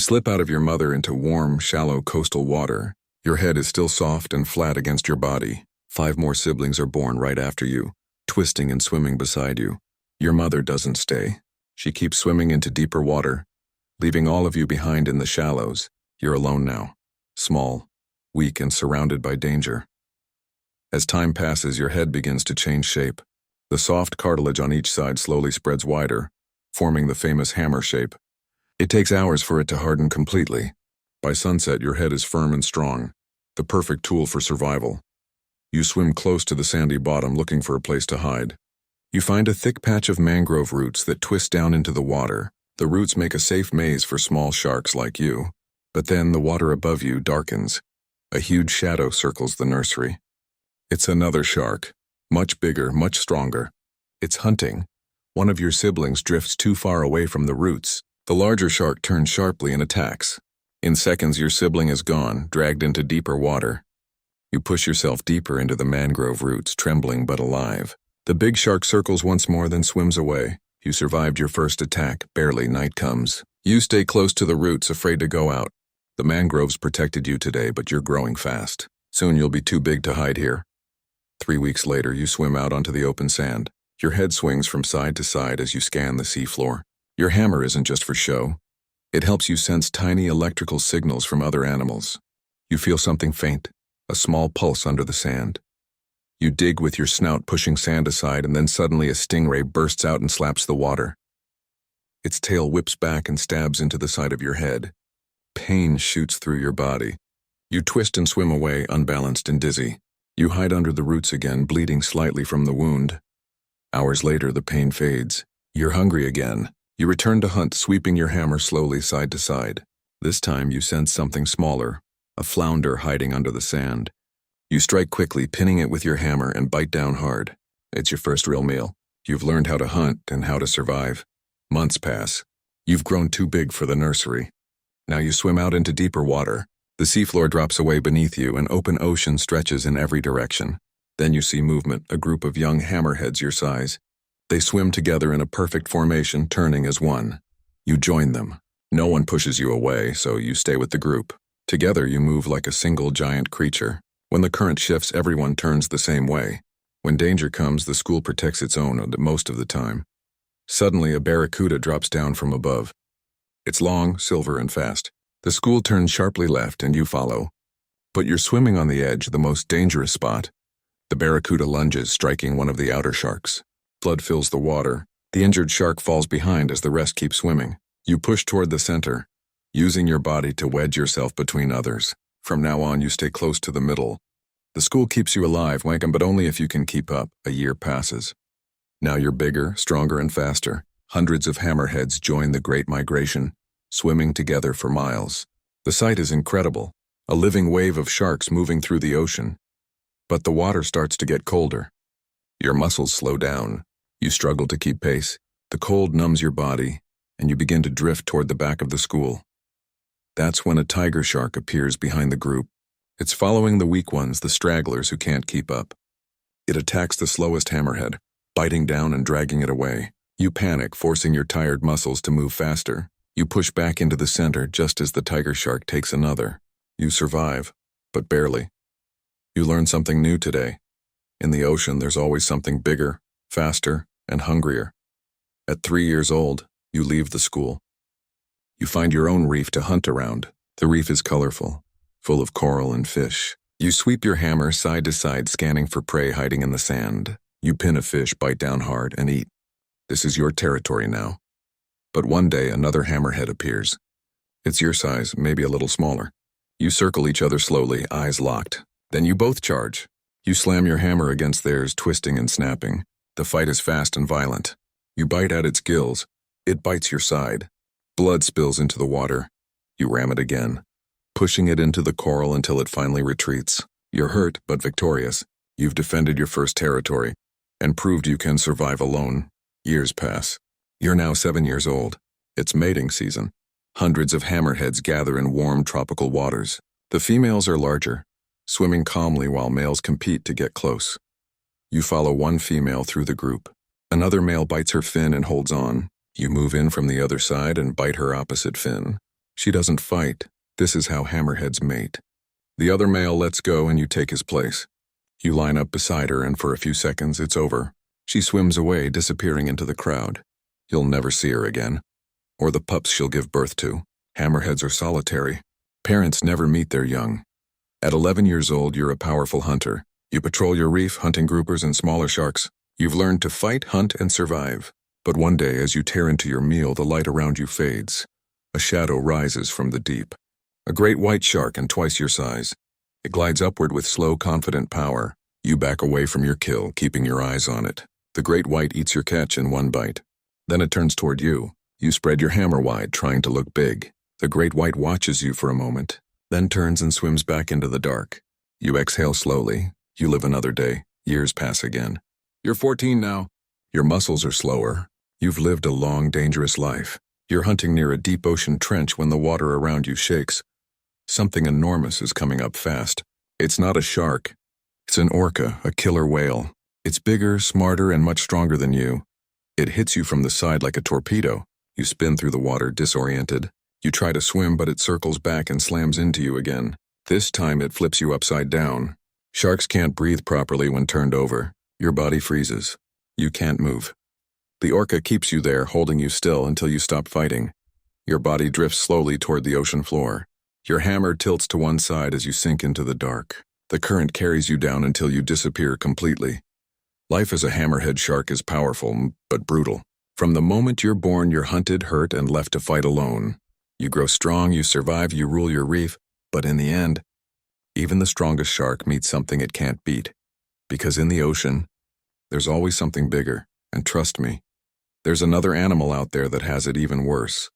slip out of your mother into warm, shallow coastal water. Your head is still soft and flat against your body. 5 more siblings are born right after you, twisting and swimming beside you. Your mother doesn't stay. She keeps swimming into deeper water, leaving all of you behind in the shallows. You're alone now, small, weak, and surrounded by danger. As time passes, your head begins to change shape. The soft cartilage on each side slowly spreads wider, forming the famous hammer shape. It takes hours for it to harden completely. By sunset, your head is firm and strong, the perfect tool for survival. You swim close to the sandy bottom looking for a place to hide. You find a thick patch of mangrove roots that twist down into the water. The roots make a safe maze for small sharks like you. But then the water above you darkens. A huge shadow circles the nursery. It's another shark, much bigger, much stronger. It's hunting. One of your siblings drifts too far away from the roots. The larger shark turns sharply and attacks. In seconds, your sibling is gone, dragged into deeper water. You push yourself deeper into the mangrove roots, trembling but alive. The big shark circles once more, then swims away. You survived your first attack, barely. Night comes. You stay close to the roots, afraid to go out. The mangroves protected you today, but you're growing fast. Soon you'll be too big to hide here. 3 weeks later, you swim out onto the open sand. Your head swings from side to side as you scan the seafloor. Your hammer isn't just for show. It helps you sense tiny electrical signals from other animals. You feel something faint, a small pulse under the sand. You dig with your snout, pushing sand aside, and then suddenly a stingray bursts out and slaps the water. Its tail whips back and stabs into the side of your head. Pain shoots through your body. You twist and swim away, unbalanced and dizzy. You hide under the roots again, bleeding slightly from the wound. Hours later, the pain fades. You're hungry again. You return to hunt, sweeping your hammer slowly side to side. This time you sense something smaller, a flounder hiding under the sand. You strike quickly, pinning it with your hammer, and bite down hard. It's your first real meal. You've learned how to hunt and how to survive. Months pass. You've grown too big for the nursery. Now you swim out into deeper water. The seafloor drops away beneath you, and open ocean stretches in every direction. Then you see movement, a group of young hammerheads your size. They swim together in a perfect formation, turning as one. You join them. No one pushes you away, so you stay with the group. Together you move like a single giant creature. When the current shifts, everyone turns the same way. When danger comes, the school protects its own most of the time. Suddenly, a barracuda drops down from above. It's long, silver, and fast. The school turns sharply left, and you follow. But you're swimming on the edge, the most dangerous spot. The barracuda lunges, striking one of the outer sharks. Blood fills the water. The injured shark falls behind as the rest keep swimming. You push toward the center, using your body to wedge yourself between others. From now on, you stay close to the middle. The school keeps you alive, Wankum, but only if you can keep up. A year passes. Now you're bigger, stronger, and faster. Hundreds of hammerheads join the Great Migration, swimming together for miles. The sight is incredible, a living wave of sharks moving through the ocean. But the water starts to get colder. Your muscles slow down. You struggle to keep pace. The cold numbs your body, and you begin to drift toward the back of the school. That's when a tiger shark appears behind the group. It's following the weak ones, the stragglers who can't keep up. It attacks the slowest hammerhead, biting down and dragging it away. You panic, forcing your tired muscles to move faster. You push back into the center just as the tiger shark takes another. You survive, but barely. You learn something new today. In the ocean, there's always something bigger, faster, and hungrier. At 3 years old, you leave the school. You find your own reef to hunt around. The reef is colorful, full of coral and fish. You sweep your hammer side to side, scanning for prey hiding in the sand. You pin a fish, bite down hard, and eat. This is your territory now. But one day, another hammerhead appears. It's your size, maybe a little smaller. You circle each other slowly, eyes locked. Then you both charge. You slam your hammer against theirs, twisting and snapping. The fight is fast and violent. You bite at its gills. It bites your side. Blood spills into the water. You ram it again, pushing it into the coral until it finally retreats. You're hurt, but victorious. You've defended your first territory and proved you can survive alone. Years pass. You're now 7 years old. It's mating season. Hundreds of hammerheads gather in warm tropical waters. The females are larger, swimming calmly while males compete to get close. You follow one female through the group. Another male bites her fin and holds on. You move in from the other side and bite her opposite fin. She doesn't fight. This is how hammerheads mate. The other male lets go and you take his place. You line up beside her and for a few seconds it's over. She swims away, disappearing into the crowd. You'll never see her again. Or the pups she'll give birth to. Hammerheads are solitary. Parents never meet their young. At 11 years old, you're a powerful hunter. You patrol your reef, hunting groupers and smaller sharks. You've learned to fight, hunt, and survive. But one day, as you tear into your meal, the light around you fades. A shadow rises from the deep. A great white shark and twice your size. It glides upward with slow, confident power. You back away from your kill, keeping your eyes on it. The great white eats your catch in one bite. Then it turns toward you. You spread your hammer wide, trying to look big. The great white watches you for a moment, then turns and swims back into the dark. You exhale slowly. You live another day. Years pass again. You're 14 now. Your muscles are slower. You've lived a long, dangerous life. You're hunting near a deep ocean trench when the water around you shakes. Something enormous is coming up fast. It's not a shark. It's an orca, a killer whale. It's bigger, smarter, and much stronger than you. It hits you from the side like a torpedo. You spin through the water, disoriented. You try to swim, but it circles back and slams into you again. This time it flips you upside down. Sharks can't breathe properly when turned over. Your body freezes. You can't move. The orca keeps you there, holding you still until you stop fighting. Your body drifts slowly toward the ocean floor. Your hammer tilts to one side as you sink into the dark. The current carries you down until you disappear completely. Life as a hammerhead shark is powerful, but brutal. From the moment you're born, you're hunted, hurt, and left to fight alone. You grow strong, you survive, you rule your reef, but in the end, even the strongest shark meets something it can't beat. Because in the ocean, there's always something bigger, and trust me, there's another animal out there that has it even worse.